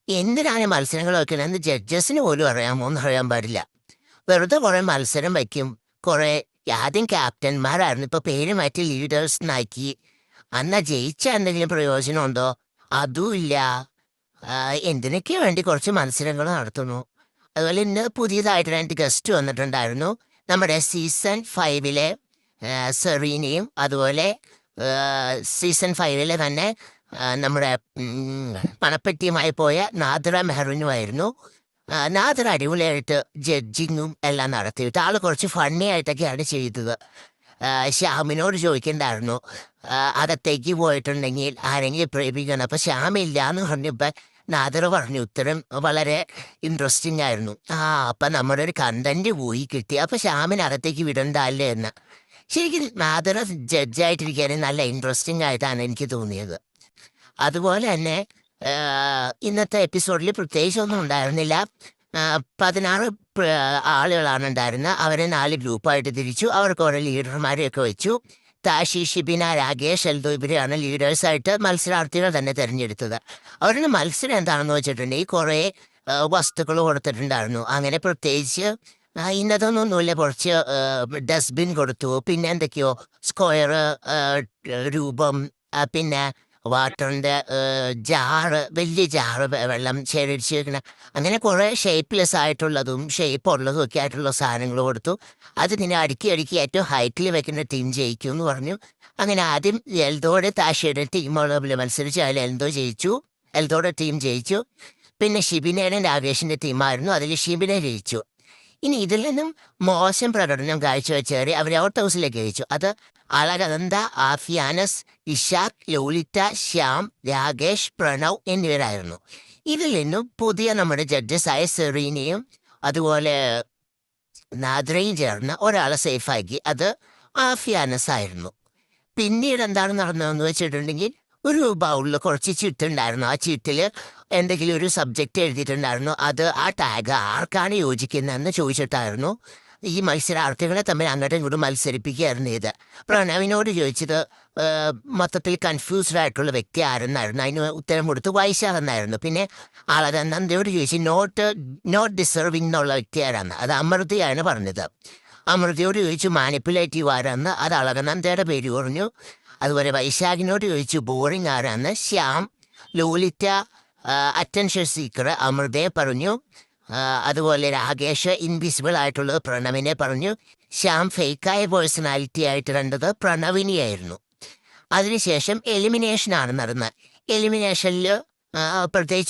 എന്തിനാണ് മത്സരങ്ങൾ വെക്കണമെന്ന് ജഡ്ജസിന് പോലും അറിയാമോന്ന് അറിയാൻ പാടില്ല. വെറുതെ കുറെ മത്സരം വയ്ക്കും. കുറെ ആദ്യം ക്യാപ്റ്റന്മാരായിരുന്നു, ഇപ്പൊ പേര് മാറ്റി ലീഡേഴ്സ് എന്നാക്കി. അന്നാ ജയിച്ച എന്തെങ്കിലും പ്രയോജനമുണ്ടോ? അതുമില്ല. എന്തിനൊക്കെയോ വേണ്ടി കുറച്ച് മത്സരങ്ങൾ നടത്തുന്നു. അതുപോലെ ഇന്ന് പുതിയതായിട്ട് 2 ഗസ്റ്റ് വന്നിട്ടുണ്ടായിരുന്നു. നമ്മുടെ സീസൺ 5 സെറീനയും, അതുപോലെ സീസൺ 5 തന്നെ നമ്മുടെ പണപ്പെട്ടിയുമായി പോയ നാദിറ മെഹറിനുമായിരുന്നു. നാദിറ അടിപൊളിയായിട്ട് ജഡ്ജിങ്ങും എല്ലാം നടത്തിയിട്ട് ആൾ കുറച്ച് ഫണ്ണി ആയിട്ടൊക്കെയാണ് ചെയ്തത്. ശ്യാമിനോട് ചോദിക്കണ്ടായിരുന്നു അകത്തേക്ക് പോയിട്ടുണ്ടെങ്കിൽ ആരെങ്കിലും പ്രേമിക്കണം, അപ്പൊ ശ്യാമില്ല എന്ന് പറഞ്ഞപ്പോൾ നാദിറ പറഞ്ഞു ഉത്തരം വളരെ ഇൻട്രസ്റ്റിംഗ് ആയിരുന്നു. അപ്പൊ നമ്മുടെ ഒരു കണ്ടന്റ് പോയി കിട്ടി, അപ്പൊ ശ്യാമിന് അകത്തേക്ക് വിടണ്ടല്ലേ എന്ന്. ശരിക്കും നാദിറ ജഡ്ജായിട്ടിരിക്കാനും നല്ല ഇൻട്രസ്റ്റിംഗ് ആയിട്ടാണ് എനിക്ക് തോന്നിയത്. അതുപോലെ തന്നെ ഇന്നത്തെ എപ്പിസോഡിൽ പ്രത്യേകിച്ചൊന്നും ഉണ്ടായിരുന്നില്ല. 16 ആളുകളാണ് ഉണ്ടായിരുന്നത്. അവരെ 4 ഗ്രൂപ്പായിട്ട് തിരിച്ചു. അവർക്ക് ഓരോ ലീഡർമാരെയൊക്കെ വെച്ചു. താഷി, ഷിബിന, രാകേഷ്, എൽദോ ഇവരെയാണ് ലീഡേഴ്സായിട്ട് മത്സരാർത്ഥികൾ തന്നെ തിരഞ്ഞെടുത്തത്. അവരുടെ മത്സരം എന്താണെന്ന് വെച്ചിട്ടുണ്ടെങ്കിൽ കുറേ വസ്തുക്കൾ കൊടുത്തിട്ടുണ്ടായിരുന്നു. അങ്ങനെ പ്രത്യേകിച്ച് ഇന്നതൊന്നൊന്നുമില്ല. കുറച്ച് ഡസ്റ്റ്ബിൻ കൊടുത്തു, പിന്നെ എന്തൊക്കെയോ സ്ക്വയർ രൂപം, പിന്നെ വാട്ടറിൻ്റെ ജാറ്, വലിയ ജാറ് വെള്ളം ശേഖരിച്ച് വെക്കണ, അങ്ങനെ കുറേ ഷേപ്പ്ലെസ് ആയിട്ടുള്ളതും ഷേപ്പ് ഉള്ളതും ഒക്കെ ആയിട്ടുള്ള സാധനങ്ങൾ കൊടുത്തു. അത് പിന്നെ അടുക്കി അടുക്കി ഏറ്റവും ഹൈറ്റിൽ വെക്കുന്ന ടീം ജയിക്കും എന്ന് പറഞ്ഞു. അങ്ങനെ ആദ്യം എൽദോയുടെ താഷയുടെ ടീമുള്ള മത്സരിച്ച് അതിൽ എൽദോയുടെ ടീം ജയിച്ചു. പിന്നെ ഷിബിനയുടെ രാകേഷിൻ്റെ ടീമായിരുന്നു, അതിൽ ഷിബിന ജയിച്ചു. ഇനി ഇതിൽ നിന്നും മോശം പ്രകടനം കാഴ്ചവെച്ചവരെ അവർ ഔട്ട് ഹൗസിലേക്ക് അയച്ചു. അത് അളകനന്ദ, ആഫിയാനസ്, ഇഷാഖ്, ലോലിറ്റ, ശ്യാം, രാകേഷ്, പ്രണവ് എന്നിവരായിരുന്നു. ഇതിൽ നിന്നും പുതിയ നമ്മുടെ ജഡ്ജസായ സെറീനയും അതുപോലെ നാദ്രയും ചേർന്ന് ഒരാളെ സേഫാക്കി. അത് ആഫിയാനസ് ആയിരുന്നു. പിന്നീട് എന്താണ് നടന്നതെന്ന് വെച്ചിട്ടുണ്ടെങ്കിൽ ഒരു ബൗളിൽ കുറച്ച് ചീട്ടുണ്ടായിരുന്നു. ആ ചീട്ടിൽ എന്തെങ്കിലും ഒരു സബ്ജക്റ്റ് എഴുതിയിട്ടുണ്ടായിരുന്നു. അത് ആ ടാഗ് ആർക്കാണ് യോജിക്കുന്നതെന്ന് ചോദിച്ചിട്ടായിരുന്നു ഈ മത്സരാർത്ഥികളെ തമ്മിൽ അങ്ങോട്ടും ഇങ്ങോട്ടും മത്സരിപ്പിക്കുകയായിരുന്നു ഇത്. പ്രണവിനോട് ചോദിച്ചത് മൊത്തത്തിൽ കൺഫ്യൂസ്ഡ് ആയിട്ടുള്ള വ്യക്തി ആരെന്നായിരുന്നു. അതിന് ഉത്തരം കൊടുത്ത് വൈശാഖ് എന്നായിരുന്നു. പിന്നെ നന്ദയോട് ചോദിച്ചു നോട്ട് ഡിസർവിങ് എന്നുള്ള വ്യക്തി ആരാന്ന്. അത് അമൃതയാണ് പറഞ്ഞത്. അമൃതയോട് ചോദിച്ചു മാനിപ്പുലേറ്റീവ് ആരാന്ന്. അത് അളകനന്ദയുടെ പേര് പറഞ്ഞു. അതുപോലെ വൈശാഖിനോട് ചോദിച്ചു ബോറിംഗ് ആരാന്ന്. ശ്യാം, ലോലിറ്റ അറ്റൻഷൻ സീക്കർ അമൃതയെ പറഞ്ഞു. അതുപോലെ രാകേഷ് ഇൻവിസിബിൾ ആയിട്ടുള്ളത് പ്രണവിനെ പറഞ്ഞു. ശ്യാം ഫേക്കായ പേഴ്സണാലിറ്റി ആയിട്ട് കണ്ടത് പ്രണവിനെയായിരുന്നു. അതിനുശേഷം എലിമിനേഷനാണ് നടന്നത്. എലിമിനേഷനിൽ പ്രത്യേകിച്ച്